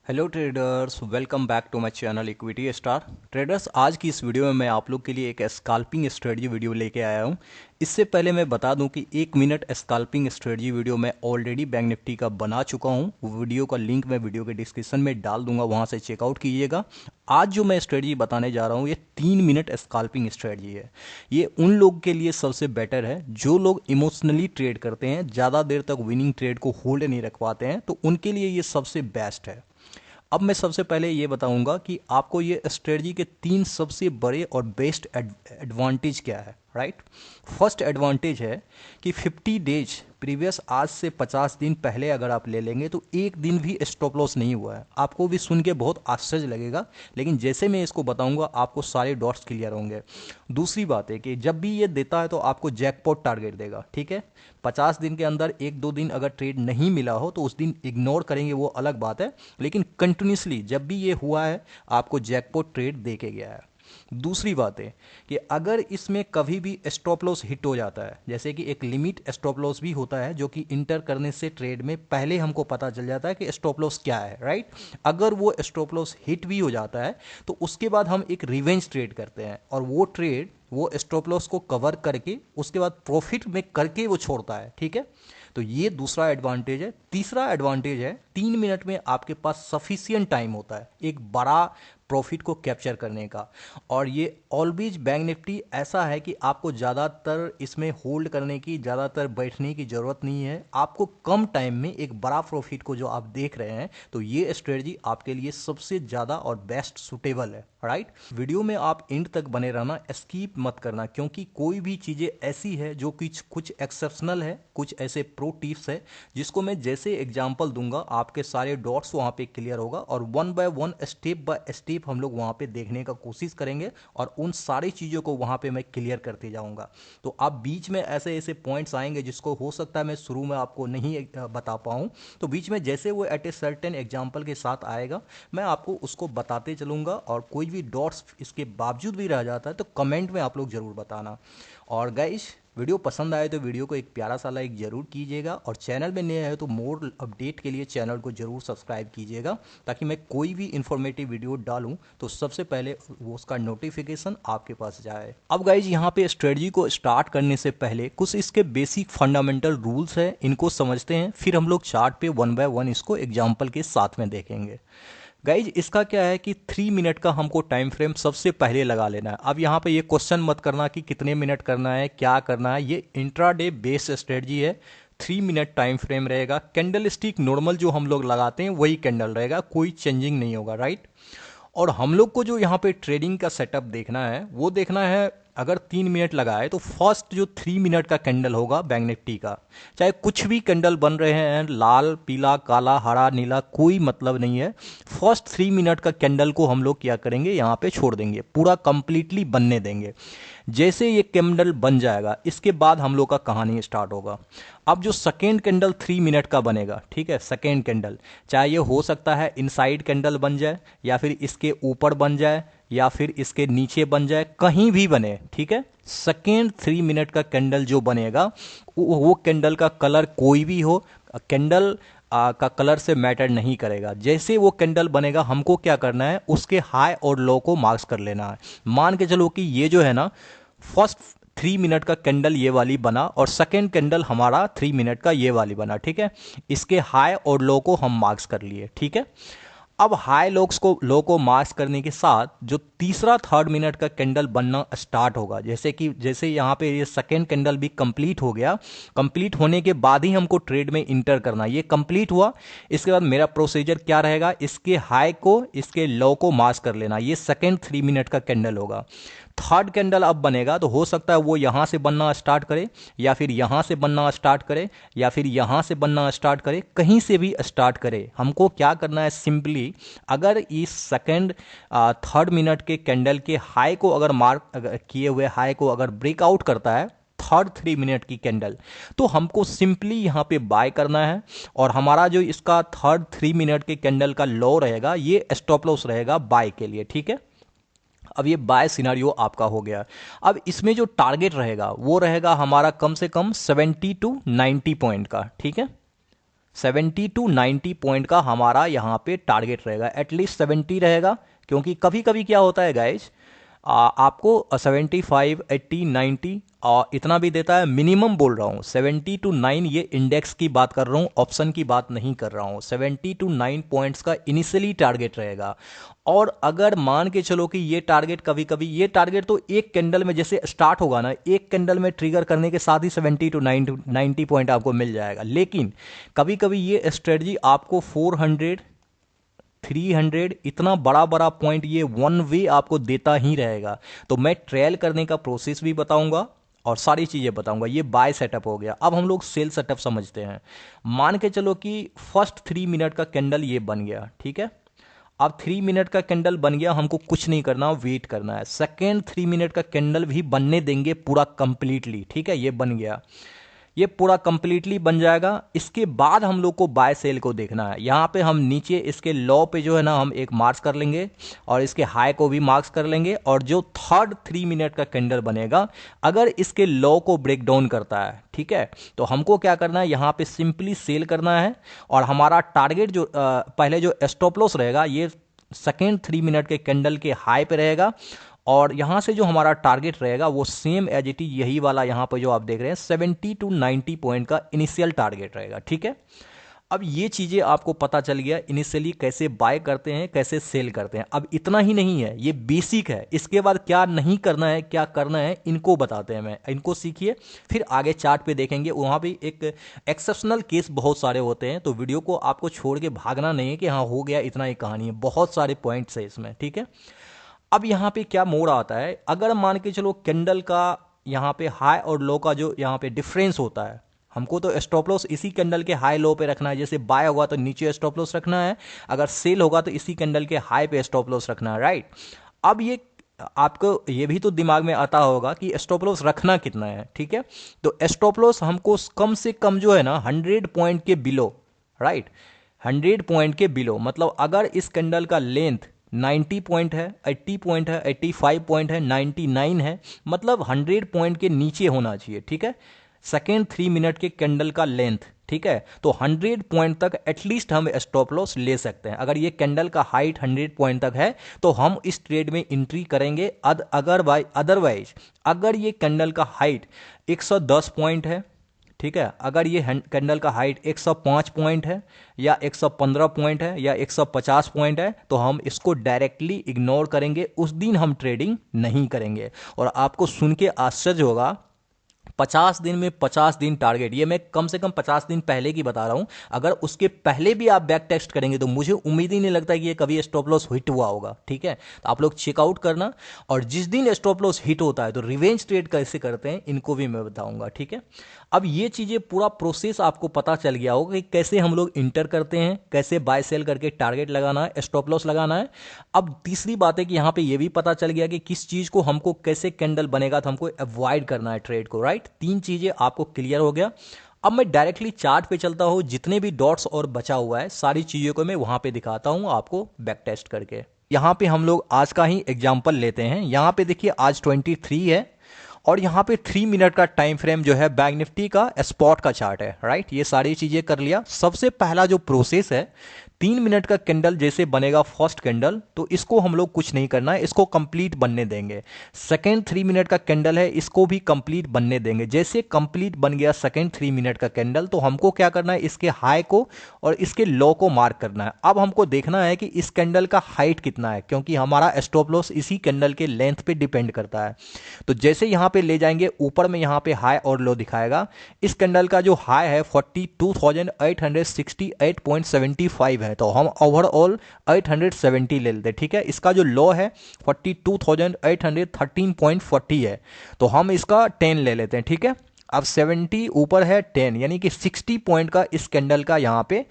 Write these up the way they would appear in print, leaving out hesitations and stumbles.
Hello traders, welcome back to my channel Equity Star Traders. आज की इस video में मैं आप लोग के लिए एक स्कैल्पिंग स्ट्रेटजी वीडियो लेके आया हूं। इससे पहले मैं बता दूं कि 1 मिनट स्कैल्पिंग स्ट्रेटजी वीडियो मैं ऑलरेडी बैंक निफ्टी का बना चुका हूं। वो वीडियो का लिंक मैं वीडियो के डिस्क्रिप्शन में डाल दूंगा, वहां से चेकआउट कीजिएगा। आज जो मैं स्ट्रेटजी बताने जा रहा हूँ ये 3 मिनट स्कैल्पिंग स्ट्रेटजी है। ये उन लोग के लिए सबसे बेटर है जो लोग इमोशनली ट्रेड करते हैं, ज़्यादा देर तक विनिंग ट्रेड को होल्ड नहीं रख पाते हैं, तो उनके लिए ये सबसे बेस्ट है। अब मैं सबसे पहले ये बताऊंगा कि आपको ये स्ट्रेटजी के 3 सबसे बड़े और बेस्ट एडवांटेज क्या है। राइट, फर्स्ट एडवांटेज है कि 50 डेज प्रीवियस, आज से 50 दिन पहले अगर आप ले लेंगे तो एक दिन भी स्टॉप लॉस नहीं हुआ है। आपको भी सुन के बहुत आश्चर्य लगेगा, लेकिन जैसे मैं इसको बताऊंगा आपको सारे डॉट्स क्लियर होंगे। दूसरी बात है कि जब भी ये देता है तो आपको जैकपॉट टारगेट देगा। ठीक है, 50 दिन के अंदर 1-2 दिन अगर ट्रेड नहीं मिला हो तो उस दिन इग्नोर करेंगे, वो अलग बात है, लेकिन कंटिन्यूसली जब भी ये हुआ है आपको जैकपॉट ट्रेड दे के गया है। दूसरी बात है कि अगर इसमें कभी भी स्टॉप लॉस हिट हो जाता है, जैसे कि एक लिमिट स्टॉप लॉस भी होता है जो कि इंटर करने से ट्रेड में पहले हमको पता चल जाता है कि स्टॉप लॉस क्या है। राइट, अगर वो स्टॉप लॉस हिट भी हो जाता है तो उसके बाद हम एक रिवेंज ट्रेड करते हैं, और वो ट्रेड वो स्टॉप लॉस को कवर करके उसके बाद प्रॉफिट में करके वो छोड़ता है। ठीक है, तो ये दूसरा एडवांटेज है। तीसरा एडवांटेज है 3 मिनट में आपके पास सफिशियंट टाइम होता है एक बड़ा प्रॉफिट को कैप्चर करने का। और ये ऑलवेज बैंक निफ्टी ऐसा है कि आपको ज़्यादातर इसमें होल्ड करने की, ज़्यादातर बैठने की ज़रूरत नहीं है। आपको कम टाइम में एक बड़ा प्रॉफिट को जो आप देख रहे हैं, तो ये स्ट्रेटजी आपके लिए सबसे ज़्यादा और बेस्ट सुटेबल है। राइट, वीडियो में आप एंड तक बने रहना, स्किप मत करना, क्योंकि कोई भी चीज़ें ऐसी है जो कि कुछ एक्सेप्शनल है, कुछ ऐसे प्रो टिप्स है जिसको मैं जैसे एग्जांपल दूंगा आपके सारे डॉट्स वहां पे क्लियर होगा, और one by one, step by step हम लोग वहां पे देखने का कोशिश करेंगे, और उन सारी चीज़ों को वहां पे मैं क्लियर करते जाऊंगा। तो आप बीच में ऐसे ऐसे पॉइंट्स आएंगे जिसको हो सकता है मैं शुरू में आपको नहीं बता पाऊँ, तो बीच में जैसे वो एट ए सर्टेन एग्जाम्पल के साथ आएगा मैं आपको उसको बताते चलूंगा। और कोई भी डॉट्स इसके बावजूद भी रह जाता है तो कमेंट में आप लोग ज़रूर बताना। और गाइस, वीडियो पसंद आए तो वीडियो को एक प्यारा सा लाइक जरूर कीजिएगा, और चैनल में नए आए तो मोर अपडेट के लिए चैनल को जरूर सब्सक्राइब कीजिएगा, ताकि मैं कोई भी इंफॉर्मेटिव वीडियो डालूं तो सबसे पहले वो उसका नोटिफिकेशन आपके पास जाए। अब गाइज, यहाँ पे स्ट्रेटजी को स्टार्ट करने से पहले कुछ इसके बेसिक फंडामेंटल रूल्स हैं, इनको समझते हैं, फिर हम लोग चार्ट पे वन बाय वन इसको एग्जाम्पल के साथ में देखेंगे। गाइज, इसका क्या है कि 3 मिनट का हमको टाइम फ्रेम सबसे पहले लगा लेना है। अब यहाँ पे ये क्वेश्चन मत करना कि कितने मिनट करना है, क्या करना है। ये इंट्राडे बेस्ड स्ट्रेटजी है। 3 मिनट टाइम फ्रेम रहेगा। कैंडल स्टिक नॉर्मल जो हम लोग लगाते हैं वही कैंडल रहेगा, कोई चेंजिंग नहीं होगा। राइट, और हम लोग को जो यहाँ पे ट्रेडिंग का सेटअप देखना है वो देखना है, अगर 3 मिनट लगा है तो फर्स्ट जो 3 मिनट का कैंडल होगा बैंक निफ्टी का, चाहे कुछ भी कैंडल बन रहे हैं, लाल पीला काला हरा नीला, कोई मतलब नहीं है। फर्स्ट 3 मिनट का कैंडल को हम लोग क्या करेंगे, यहाँ पे छोड़ देंगे, पूरा कंप्लीटली बनने देंगे। जैसे ये कैंडल बन जाएगा इसके बाद हम लोग का कहानी स्टार्ट होगा। अब जो सेकेंड कैंडल 3 मिनट का बनेगा, ठीक है, सेकेंड कैंडल चाहे ये हो सकता है इनसाइड कैंडल बन जाए, या फिर इसके ऊपर बन जाए, या फिर इसके नीचे बन जाए, कहीं भी बने। ठीक है, सेकेंड 3 मिनट का कैंडल जो बनेगा वो कैंडल का कलर कोई भी हो, कैंडल का कलर से मैटर नहीं करेगा। जैसे वो कैंडल बनेगा हमको क्या करना है, उसके हाई और लो को मार्क्स कर लेना है। मान के चलो कि ये जो है ना, फर्स्ट 3 मिनट का कैंडल ये वाली बना, और सेकेंड कैंडल हमारा 3 मिनट का ये वाली बना। ठीक है, इसके हाई और लो को हम मार्क्स कर लिए। ठीक है, अब हाई लो को मार्क्स करने के साथ जो तीसरा 3 मिनट का कैंडल बनना स्टार्ट होगा, जैसे यहाँ पे ये सेकेंड कैंडल भी कंप्लीट हो गया। कंप्लीट होने के बाद ही हमको ट्रेड में इंटर करना। ये कंप्लीट हुआ, इसके बाद मेरा प्रोसीजर क्या रहेगा, इसके हाई को इसके लो को मार्क्स कर लेना। ये सेकेंड 3 मिनट का कैंडल होगा। थर्ड कैंडल अब बनेगा तो हो सकता है वो यहां से बनना स्टार्ट करे, या फिर यहां से बनना स्टार्ट करे, या फिर यहां से बनना स्टार्ट करे, कहीं से भी स्टार्ट करे। हमको क्या करना है, सिंपली अगर इस सेकेंड 3 मिनट के कैंडल के हाई को अगर मार्क किए हुए हाई को अगर ब्रेकआउट करता है थर्ड 3 मिनट की कैंडल, तो हमको सिंपली यहां पे बाय करना है। और हमारा जो इसका थर्ड 3 मिनट के कैंडल का लो रहेगा, ये स्टॉप लॉस रहेगा बाय के लिए। ठीक है, अब ये बाय सिनारियो आपका हो गया। अब इसमें जो टारगेट रहेगा वो रहेगा हमारा कम से कम 70 to 90 पॉइंट का। ठीक है, 70 टू 90 पॉइंट का हमारा यहाँ पे टारगेट रहेगा, एटलीस्ट 70 रहेगा, क्योंकि कभी कभी क्या होता है गाइज, आपको 75, 80, 90 इतना भी देता है। मिनिमम बोल रहा हूँ 70 टू 9, ये इंडेक्स की बात कर रहा हूँ, ऑप्शन की बात नहीं कर रहा हूँ। 70 टू 9 पॉइंट्स का इनिशियली टारगेट रहेगा। और अगर मान के चलो कि ये टारगेट कभी कभी, ये टारगेट तो एक कैंडल में जैसे स्टार्ट होगा ना, एक कैंडल में ट्रिगर करने के साथ ही 70 टू 90 पॉइंट आपको मिल जाएगा। लेकिन कभी कभी ये स्ट्रेटजी आपको 400, 300 इतना बड़ा बड़ा पॉइंट ये वन वे आपको देता ही रहेगा। तो मैं ट्रेल करने का प्रोसेस भी बताऊंगा और सारी चीजें बताऊंगा। ये बाय सेटअप हो गया। अब हम लोग सेल सेटअप समझते हैं। मान के चलो कि फर्स्ट 3 मिनट का कैंडल ये बन गया, ठीक है। अब 3 मिनट का कैंडल बन गया, हमको कुछ नहीं करना, वेट करना है। सेकेंड 3 मिनट का कैंडल भी बनने देंगे पूरा कंप्लीटली, ठीक है। ये बन गया, ये पूरा कंप्लीटली बन जाएगा। इसके बाद हम लोग को बाय सेल को देखना है। यहाँ पे हम नीचे इसके लो पे जो है ना, हम एक मार्क्स कर लेंगे और इसके हाई को भी मार्क्स कर लेंगे। और जो थर्ड 3 मिनट का कैंडल बनेगा, अगर इसके लो को ब्रेक डाउन करता है, ठीक है, तो हमको क्या करना है, यहाँ पे सिंपली सेल करना है। और हमारा टारगेट जो पहले जो स्टॉप लॉस रहेगा, ये सेकेंड 3 मिनट के कैंडल के हाई पे रहेगा। और यहां से जो हमारा टारगेट रहेगा वो सेम एज इट इज यही वाला यहां पर जो आप देख रहे हैं 70 टू 90 पॉइंट का इनिशियल टारगेट रहेगा, ठीक है। अब ये चीजें आपको पता चल गया इनिशियली कैसे बाय करते हैं, कैसे सेल करते हैं। अब इतना ही नहीं है, ये बेसिक है। इसके बाद क्या नहीं करना है, क्या करना है, इनको बताते हैं। मैं इनको सीखिए, फिर आगे चार्ट पे देखेंगे। वहां भी एक एक्सेप्शनल केस बहुत सारे होते हैं, तो वीडियो को आपको छोड़ के भागना नहीं है कि हाँ हो गया इतना ही कहानी है। बहुत सारे पॉइंट्स है इसमें, ठीक है। अब यहाँ पे क्या मोड़ आता है, अगर मान के चलो कैंडल का यहाँ पे हाई और लो का जो यहाँ पे डिफरेंस होता है, हमको तो स्टॉप लॉस इसी कैंडल के हाई लो पे रखना है। जैसे बाय होगा तो नीचे स्टॉप लॉस रखना है, अगर सेल होगा तो इसी कैंडल के हाई पे स्टॉप लॉस रखना है, राइट। अब ये आपको ये भी तो दिमाग में आता होगा कि स्टॉप लॉस रखना कितना है, ठीक है। तो स्टॉप लॉस हमको कम से कम जो है ना 100 पॉइंट के बिलो, राइट, 100 पॉइंट के बिलो। मतलब अगर इस कैंडल का लेंथ 90 पॉइंट है, 80 पॉइंट है, 85 पॉइंट है, 99 है, मतलब 100 पॉइंट के नीचे होना चाहिए, ठीक है। सेकेंड 3 मिनट के कैंडल का लेंथ, ठीक है। तो 100 पॉइंट तक एटलीस्ट हम स्टॉप लॉस ले सकते हैं। अगर ये कैंडल का हाइट 100 पॉइंट तक है तो हम इस ट्रेड में एंट्री करेंगे। अदरवाइज अगर ये कैंडल का हाइट 110 पॉइंट है, ठीक है, अगर ये कैंडल का हाइट 105 पॉइंट है या 115 पॉइंट है या 150 पॉइंट है, तो हम इसको डायरेक्टली इग्नोर करेंगे। उस दिन हम ट्रेडिंग नहीं करेंगे। और आपको सुन के आश्चर्य होगा, 50 दिन में 50 दिन टारगेट, ये मैं कम से कम 50 दिन पहले की बता रहा हूं। अगर उसके पहले भी आप बैक टेस्ट करेंगे तो मुझे उम्मीद ही नहीं लगता कि ये कभी स्टॉप लॉस हिट हुआ होगा, ठीक है। तो आप लोग चेकआउट करना। और जिस दिन स्टॉप लॉस हिट होता है तो रिवेंज ट्रेड कैसे करते हैं इनको भी मैं बताऊंगा, ठीक है। अब ये चीजें पूरा प्रोसेस आपको पता चल गया होगा कि कैसे हम लोग इंटर करते हैं, कैसे बाय सेल करके टारगेट लगाना है, स्टॉप लॉस लगाना है। अब तीसरी बात है कि यहां पे ये भी पता चल गया कि किस चीज को हमको कैसे कैंडल बनेगा तो हमको अवॉइड करना है ट्रेड को, राइट। 3 चीजें आपको क्लियर हो गया। अब मैं डायरेक्टली चार्ट पे चलता हूं, जितने भी डॉट्स और बचा हुआ है सारी चीजों को मैं वहां पे दिखाता हूं आपको बैक टेस्ट करके। यहां पे हम लोग आज का ही एग्जांपल लेते हैं। यहां पे देखिए आज 23 है और यहाँ पे 3 मिनट का टाइम फ्रेम जो है बैंक निफ्टी का स्पॉट का चार्ट है, राइट। ये सारी चीजें कर लिया। सबसे पहला जो प्रोसेस है, 3 मिनट का कैंडल जैसे बनेगा फर्स्ट कैंडल, तो इसको हम लोग कुछ नहीं करना है, इसको कंप्लीट बनने देंगे। सेकेंड 3 मिनट का कैंडल है, इसको भी कंप्लीट बनने देंगे। जैसे कंप्लीट बन गया सेकेंड 3 मिनट का कैंडल, तो हमको क्या करना है, इसके हाई को और इसके लो को मार्क करना है। अब हमको देखना है कि इस कैंडल का हाइट कितना है, क्योंकि हमारा स्टॉप लॉस इसी कैंडल के लेंथ पे डिपेंड करता है। तो जैसे यहां पे ले जाएंगे, ऊपर में यहां पे हाई और लो दिखाएगा। इस कैंडल का जो हाई है 42,868.75 है, तो हम ओवरऑल 870 ले लेते, ठीक है। इसका जो लो है 42,813.40 है, तो हम इसका 10 ले लेते हैं, ठीक है। अब 70 ऊपर है 10, यानी कि 60 पॉइंट का इस कैंडल का यहाँ पे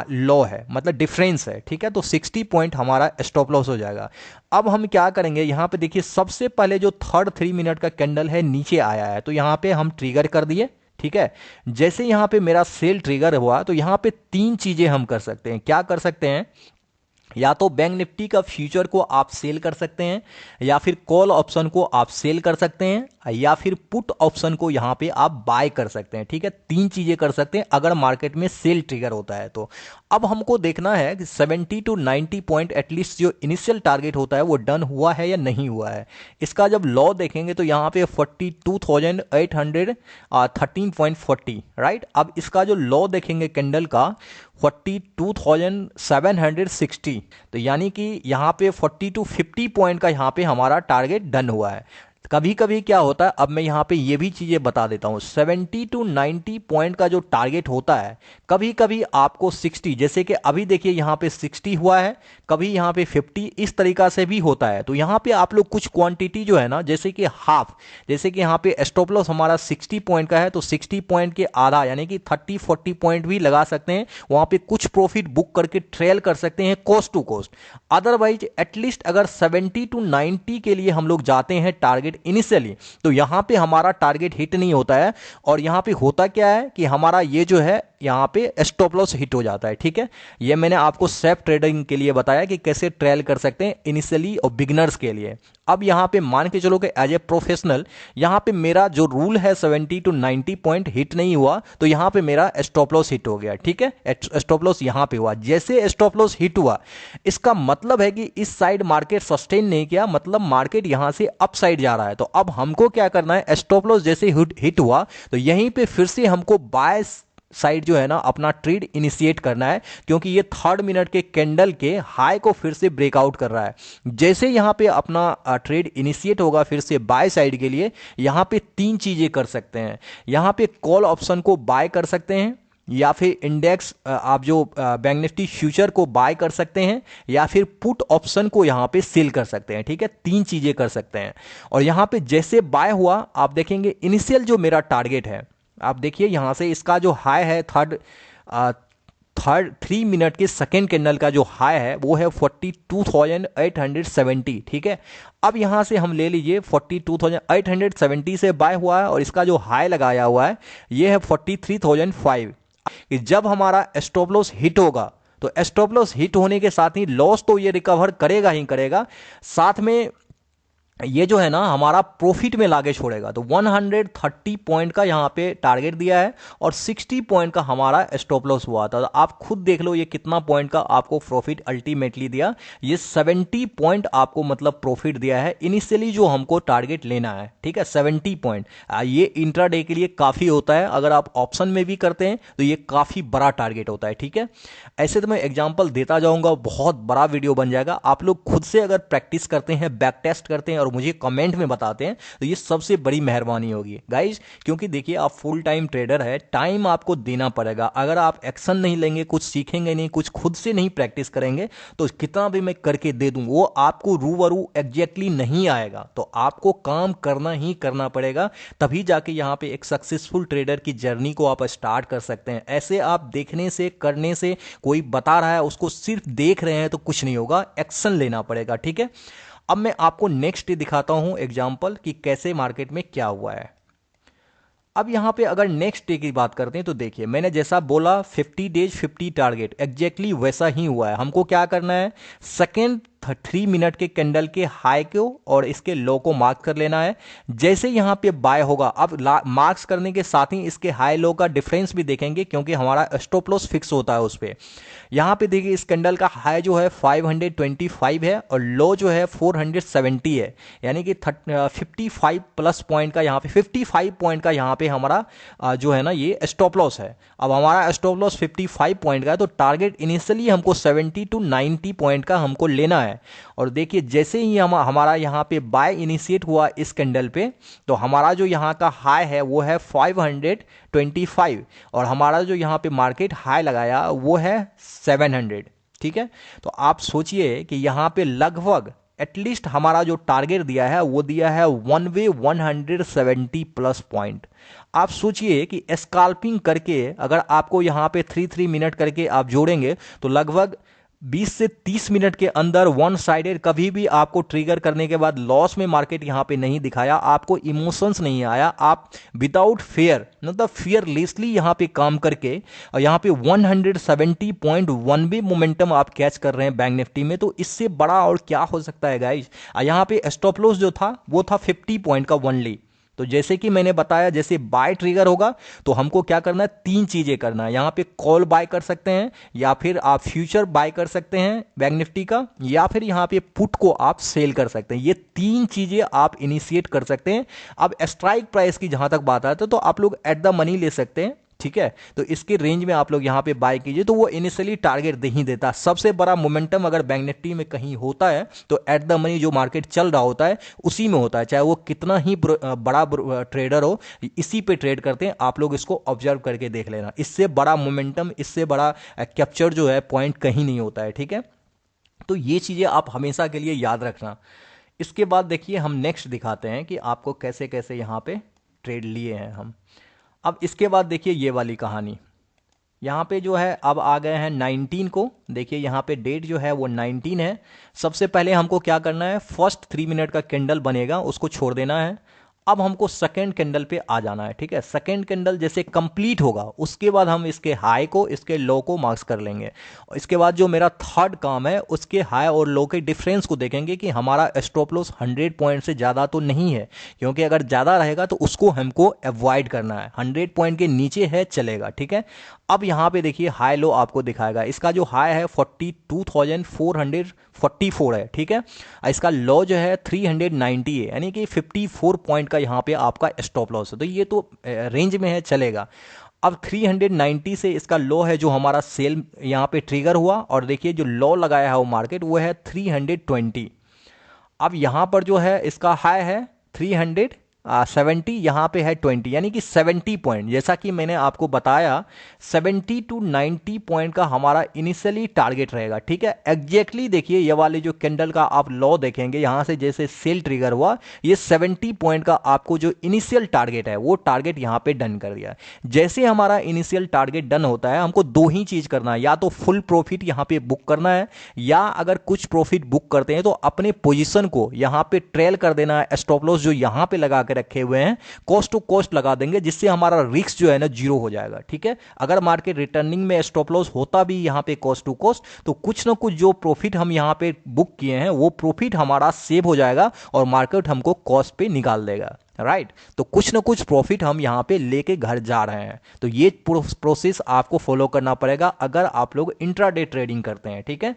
लो है, मतलब डिफरेंस है, ठीक है। तो 60 पॉइंट हमारा स्टॉप लॉस हो जाएगा। अब हम क्या करेंगे, यहाँ पे देखिए सबसे पहले जो थर्ड 3 मिनट का कैंडल है नीचे आया है, तो यहाँ पे हम ट्रिगर कर दिए, ठीक है। जैसे यहाँ पे मेरा सेल ट्रिगर हुआ तो यहाँ पे 3 चीजें हम कर सकते हैं। क्या कर सकते हैं, या तो बैंक निफ्टी का फ्यूचर को आप सेल कर सकते हैं, या फिर कॉल ऑप्शन को आप सेल कर सकते हैं, या फिर पुट ऑप्शन को यहां पे आप बाय कर सकते हैं। ठीक है, तीन चीजें कर सकते हैं अगर मार्केट में सेल ट्रिगर होता है तो। अब हमको देखना है कि 70 टू 90 पॉइंट एटलीस्ट जो इनिशियल टारगेट होता है वो डन हुआ है या नहीं हुआ है। इसका जब लॉ देखेंगे तो यहाँ पे 42,813.40, राइट। अब इसका जो लॉ देखेंगे कैंडल का 42,760, तो यानी कि यहाँ पे 40 टू 50 पॉइंट का यहाँ पे हमारा टारगेट डन हुआ है। कभी कभी क्या होता है, अब मैं यहाँ पे ये भी चीजें बता देता हूँ, 70 टू 90 पॉइंट का जो टारगेट होता है कभी कभी आपको 60, जैसे कि अभी देखिए यहाँ पे 60 हुआ है, कभी यहाँ पे 50, इस तरीका से भी होता है। तो यहाँ पे आप लोग कुछ क्वांटिटी जो है ना, जैसे कि हाफ, जैसे कि यहाँ पे स्टॉप लॉस हमारा 60 पॉइंट का है तो 60 पॉइंट के आधा यानी कि 30-40 पॉइंट भी लगा सकते हैं, वहां पे कुछ प्रॉफिट बुक करके ट्रेल कर सकते हैं cost to cost. Otherwise at least अगर 70 टू 90 के लिए हम लोग जाते हैं टारगेट इनिशियली, तो यहां पे हमारा टारगेट हिट नहीं होता है, और यहां पे होता क्या है कि हमारा ये जो है यहां पे स्टॉप लॉस हिट हो जाता है। ठीक है, ये मैंने आपको सेफ ट्रेडिंग के लिए बताया कि कैसे ट्रेल कर सकते हैं इनिशियली और बिगिनर्स के लिए। अब यहां पे मान के चलो कि एज ए प्रोफेशनल यहां पे मेरा जो रूल है 70 टू 90 पॉइंट हिट नहीं हुआ, तो यहां पे मेरा स्टॉप लॉस हिट हो गया। ठीक है, स्टॉप लॉस यहां पे हुआ, जैसे स्टॉप लॉस हिट हुआ इसका मतलब है कि इस साइड मार्केट सस्टेन नहीं किया, मतलब मार्केट यहां से अप साइड जा रहा है। तो अब हमको क्या करना है, स्टॉप लॉस जैसे हिट हुआ तो यहीं पे फिर से हमको बाय साइड जो है ना अपना ट्रेड इनिशिएट करना है, क्योंकि ये 3rd मिनट के कैंडल के हाई को फिर से ब्रेकआउट कर रहा है। जैसे यहां पे अपना ट्रेड इनिशिएट होगा फिर से बाय साइड के लिए, यहां पे तीन चीजें कर सकते हैं। यहां पे कॉल ऑप्शन को बाय कर सकते हैं, या फिर इंडेक्स आप जो बैंक निफ्टी फ्यूचर को बाय कर सकते हैं, या फिर पुट ऑप्शन को यहां पे सेल कर सकते हैं। ठीक है, तीन चीजें कर सकते हैं। और यहां पे जैसे बाय हुआ आप देखेंगे इनिशियल जो मेरा टारगेट है, आप देखिए यहां से इसका जो हाई है थर्ड 3 मिनट के सेकेंड कैंडल का जो हाई है वो है 42,870। ठीक है, अब यहां से हम ले लीजिए 42,870 से बाय हुआ है, और इसका जो हाई लगाया हुआ है ये है 43,005। कि जब हमारा स्टॉप लॉस हिट होगा तो स्टॉप लॉस हिट होने के साथ ही लॉस तो ये रिकवर करेगा ही करेगा, साथ में ये जो है ना हमारा प्रॉफिट में लाके छोड़ेगा। तो 130 पॉइंट का यहाँ पे टारगेट दिया है और 60 पॉइंट का हमारा स्टॉप लॉस हुआ था। तो आप खुद देख लो ये कितना पॉइंट का आपको प्रॉफिट अल्टीमेटली दिया, ये 70 पॉइंट आपको मतलब प्रॉफिट दिया है इनिशियली जो हमको टारगेट लेना है। ठीक है, 70 पॉइंट ये इंट्राडे के लिए काफी होता है, अगर आप ऑप्शन में भी करते हैं तो ये काफी बड़ा टारगेट होता है। ठीक है, ऐसे तो मैं एग्जाम्पल देता जाऊंगा, बहुत बड़ा वीडियो बन जाएगा। आप लोग खुद से अगर प्रैक्टिस करते हैं, बैक टेस्ट करते हैं और मुझे कमेंट में बताते हैं तो ये सबसे बड़ी मेहरबानी होगी गाइज, क्योंकि देखिए आप फुल टाइम ट्रेडर है, टाइम आपको देना पड़ेगा। अगर आप एक्शन नहीं लेंगे, कुछ सीखेंगे नहीं, कुछ खुद से नहीं प्रैक्टिस करेंगे, तो कितना भी मैं करके दे दूं वो आपको रूबरू एग्जैक्टली नहीं आएगा। तो आपको काम करना ही करना पड़ेगा, तभी जाके यहाँ पे एक सक्सेसफुल ट्रेडर की जर्नी को आप स्टार्ट कर सकते हैं। ऐसे आप देखने से, करने से, कोई बता रहा है उसको सिर्फ देख रहे हैं तो कुछ नहीं होगा, एक्शन लेना पड़ेगा। ठीक है, अब मैं आपको नेक्स्ट दिखाता हूं एग्जांपल कि कैसे मार्केट में क्या हुआ है। अब यहां पे अगर नेक्स्ट डे की बात करते हैं तो देखिए मैंने जैसा बोला 50 डेज 50 टारगेट, एग्जैक्टली वैसा ही हुआ है। हमको क्या करना है, सेकेंड 3 मिनट के कैंडल के हाई को और इसके लो को मार्क कर लेना है। जैसे यहां पे बाय होगा, अब मार्क्स करने के साथ ही इसके हाई लो का डिफरेंस भी देखेंगे, क्योंकि हमारा स्टॉप लॉस फिक्स होता है उस पर। यहां पे देखिए इस कैंडल का हाई जो है 525 है और लो जो है 470 है, यानी कि 55 प्लस पॉइंट का यहाँ पे 55 पॉइंट का यहाँ पे हमारा जो है ना ये स्टॉप लॉस है। अब हमारा स्टॉप लॉस 55 पॉइंट का है, तो टारगेट इनिशियली हमको 70 टू 90 पॉइंट का हमको लेना है। और देखिए जैसे ही हमारा यहाँ पे बाय इनिशिएट हुआ इस कैंडल पे, तो हमारा जो यहाँ का हाई है वो है 525 और हमारा जो यहाँ पे मार्केट हाई लगाया वो है 700। ठीक है, तो आप सोचिए कि यहाँ पे लगभग एटलीस्ट हमारा जो टारगेट दिया है वो दिया है वन वे 170 प्लस पॉइंट। आप सोचिए कि स्कैल्पिंग करके अगर आपको यहाँ पे 3 मिनट करके आप जोड़ेंगे तो लगभग 20 से 30 मिनट के अंदर वन साइडेड कभी भी आपको ट्रिगर करने के बाद लॉस में मार्केट यहां पे नहीं दिखाया, आपको इमोशंस नहीं आया, आप विदाउट फेयर मतलब फियरलेसली यहां पे काम करके और यहां पे 170.1 भी मोमेंटम आप कैच कर रहे हैं बैंक निफ्टी में, तो इससे बड़ा और क्या हो सकता है गाइज। यहां पे स्टॉप लॉस जो था वो था 50 पॉइंट का ओनली। तो जैसे कि मैंने बताया, जैसे बाय ट्रिगर होगा तो हमको क्या करना है, तीन चीजें करना है। यहां पे कॉल बाय कर सकते हैं, या फिर आप फ्यूचर बाय कर सकते हैं बैंक निफ्टी का, या फिर यहां पे पुट को आप सेल कर सकते हैं। ये तीन चीजें आप इनिशिएट कर सकते हैं। अब स्ट्राइक प्राइस की जहां तक बात आती है तो आप लोग एट द मनी ले सकते हैं, ठीक है। तो इसके रेंज में आप लोग यहां पे बाय कीजिए, तो वो इनिशियली टारगेट दे ही देता है। सबसे बड़ा मोमेंटम अगर बैंक निफ्टी में कहीं होता है तो एट द मनी जो मार्केट चल रहा होता है उसी में होता है, चाहे वो कितना ही बड़ा ट्रेडर हो, इसी पे ट्रेड करते हैं। आप लोग इसको ऑब्जर्व करके देख लेना, इससे बड़ा मोमेंटम, इससे बड़ा कैप्चर जो है पॉइंट कहीं नहीं होता है, ठीक है। तो ये चीजें आप हमेशा के लिए याद रखना। इसके बाद देखिए हम नेक्स्ट दिखाते हैं कि आपको कैसे कैसे यहां पे ट्रेड लिए हैं हम। अब इसके बाद देखिए ये वाली कहानी, यहाँ पे जो है अब आ गए हैं 19 को। देखिए यहाँ पे डेट जो है वो 19 है। सबसे पहले हमको क्या करना है, फर्स्ट 3 मिनट का कैंडल बनेगा उसको छोड़ देना है। अब हमको सेकेंड कैंडल पे आ जाना है, ठीक है। सेकेंड कैंडल जैसे कंप्लीट होगा उसके बाद हम इसके हाई को, इसके लो को मार्क्स कर लेंगे। और इसके बाद जो मेरा थर्ड काम है, उसके हाई और लो के डिफरेंस को देखेंगे कि हमारा स्टॉप लॉस 100 पॉइंट से ज़्यादा तो नहीं है, क्योंकि अगर ज़्यादा रहेगा तो उसको हमको अवॉइड करना है। 100 पॉइंट के नीचे है चलेगा, ठीक है। अब यहाँ पे देखिए हाई लो आपको दिखाएगा। इसका जो हाई है 42,444 है, ठीक है। इसका लो जो है 390 है, यानी कि 54 पॉइंट का यहाँ पे आपका स्टॉप लॉस है। तो ये तो रेंज में है, चलेगा। अब 390 से इसका लो है जो हमारा सेल यहाँ पे ट्रिगर हुआ, और देखिए जो लो लगाया है वो मार्केट वो है 320। अब यहाँ पर जो है इसका हाई है 370, यहाँ पे है 20, यानी कि 70 पॉइंट। जैसा कि मैंने आपको बताया 70 टू 90 पॉइंट का हमारा इनिशियली टारगेट रहेगा, ठीक है। एग्जैक्टली देखिए ये वाले जो कैंडल का आप लो देखेंगे, यहाँ से जैसे सेल ट्रिगर हुआ, ये 70 पॉइंट का आपको जो इनिशियल टारगेट है वो टारगेट यहाँ पे डन कर दिया। जैसे हमारा इनिशियल टारगेट डन होता है हमको दो ही चीज करना है, या तो फुल प्रॉफिट यहाँ पे बुक करना है, या अगर कुछ प्रॉफिट बुक करते हैं तो अपने पोजीशन को यहाँ पे ट्रेल कर देना है। स्टॉप लॉस जो यहाँ पे लगा के रखे हुए हैं कॉस्ट टू कॉस्ट लगा देंगे, जिससे हमारा रिस्क जो है ना जीरो हो जाएगा, ठीक है। अगर मार्केट रिटर्निंग में स्टॉप लॉस होता भी यहाँ पे कॉस्ट टू कॉस्ट, तो कुछ ना कुछ जो प्रॉफिट हम यहाँ पे बुक किए हैं वो प्रॉफिट हमारा सेव हो जाएगा और मार्केट हमको कॉस्ट पे निकाल देगा, राइट। तो कुछ ना कुछ प्रॉफिट हम यहाँ पे लेके घर जा रहे हैं। तो ये प्रोसेस आपको फॉलो करना पड़ेगा अगर आप लोग इंट्राडे ट्रेडिंग करते हैं, ठीक है।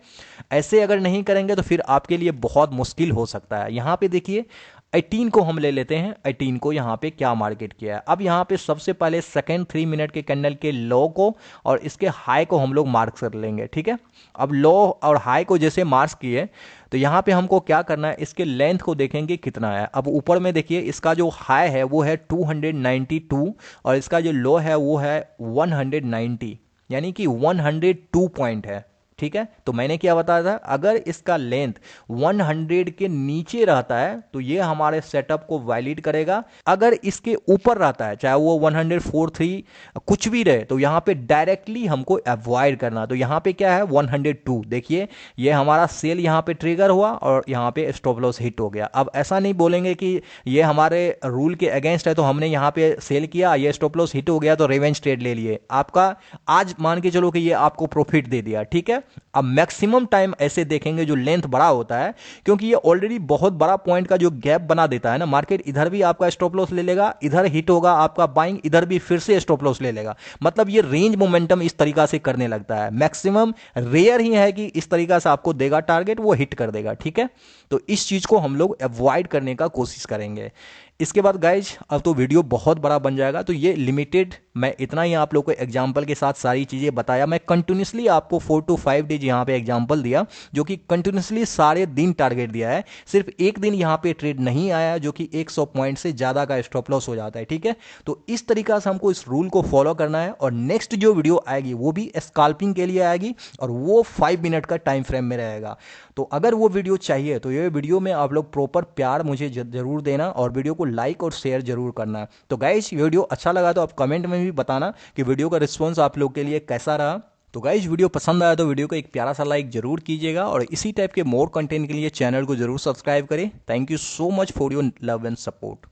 ऐसे अगर नहीं करेंगे तो फिर आपके लिए बहुत मुश्किल हो सकता है। यहाँ पे देखिए 18 को हम ले लेते हैं, 18 को यहाँ पे क्या मार्केट किया है। अब यहाँ पे सबसे पहले सेकेंड 3 मिनट के कैंडल के लो को और इसके हाई को हम लोग मार्क कर लेंगे, ठीक है। अब लो और हाई को जैसे मार्क किए तो यहाँ पे हमको क्या करना है, इसके लेंथ को देखेंगे कितना है। अब ऊपर में देखिए इसका जो हाई है वो है 292 और इसका जो लो है वो है 190, यानी कि 102 पॉइंट है, ठीक है। तो मैंने क्या बताया था, अगर इसका लेंथ 100 के नीचे रहता है तो ये हमारे सेटअप को वैलिड करेगा। अगर इसके ऊपर रहता है, चाहे वो 143 कुछ भी रहे, तो यहाँ पे डायरेक्टली हमको अवॉइड करना। तो यहाँ पे क्या है 102, देखिए ये हमारा सेल यहाँ पे ट्रिगर हुआ और यहाँ पे स्टॉप लॉस हिट हो गया। अब ऐसा नहीं बोलेंगे कि ये हमारे रूल के अगेंस्ट है तो हमने यहाँ पे सेल किया, ये स्टॉप लॉस हिट हो गया तो रिवेंज ट्रेड ले लिए। आपका आज मान के चलो कि ये आपको प्रॉफिट दे दिया, ठीक है। अब मैक्सिमम टाइम ऐसे देखेंगे जो लेंथ बड़ा होता है, क्योंकि ये ऑलरेडी बहुत बड़ा पॉइंट का जो गैप बना देता है ना मार्केट, इधर भी आपका स्टॉप लॉस ले लेगा, इधर हिट होगा आपका बाइंग, इधर भी फिर से स्टॉप लॉस ले लेगा। मतलब ये रेंज मोमेंटम इस तरीका से करने लगता है। मैक्सिमम रेयर ही है कि इस तरीका से आपको देगा टारगेट, वो हिट कर देगा, ठीक है। तो इस चीज को हम लोग अवॉइड करने का कोशिश करेंगे। इसके बाद गाइज अब तो वीडियो बहुत बड़ा बन जाएगा, तो ये लिमिटेड मैं इतना ही आप लोग को एग्जांपल के साथ सारी चीज़ें बताया। मैं कंटिन्यूसली आपको 4 to 5 डेज यहाँ पे एग्जांपल दिया, जो कि कंटिन्यूसली सारे दिन टारगेट दिया है। सिर्फ एक दिन यहाँ पे ट्रेड नहीं आया जो कि 100 पॉइंट से ज़्यादा का स्टॉप लॉस हो जाता है, ठीक है। तो इस तरीका से हमको इस रूल को फॉलो करना है। और नेक्स्ट जो वीडियो आएगी वो भी स्कैल्पिंग के लिए आएगी और वो 5 मिनट का टाइम फ्रेम में रहेगा। तो अगर वो वीडियो चाहिए तो ये वीडियो में आप लोग प्रॉपर प्यार मुझे जरूर देना और वीडियो को लाइक और शेयर जरूर करना। तो गाइस वीडियो अच्छा लगा तो आप कमेंट में भी बताना कि वीडियो का रिस्पॉन्स आप लोग के लिए कैसा रहा। तो गाइज वीडियो पसंद आया तो वीडियो को एक प्यारा सा लाइक जरूर कीजिएगा और इसी टाइप के मोर कंटेंट के लिए चैनल को जरूर सब्सक्राइब करें। Thank you so much for your love and support.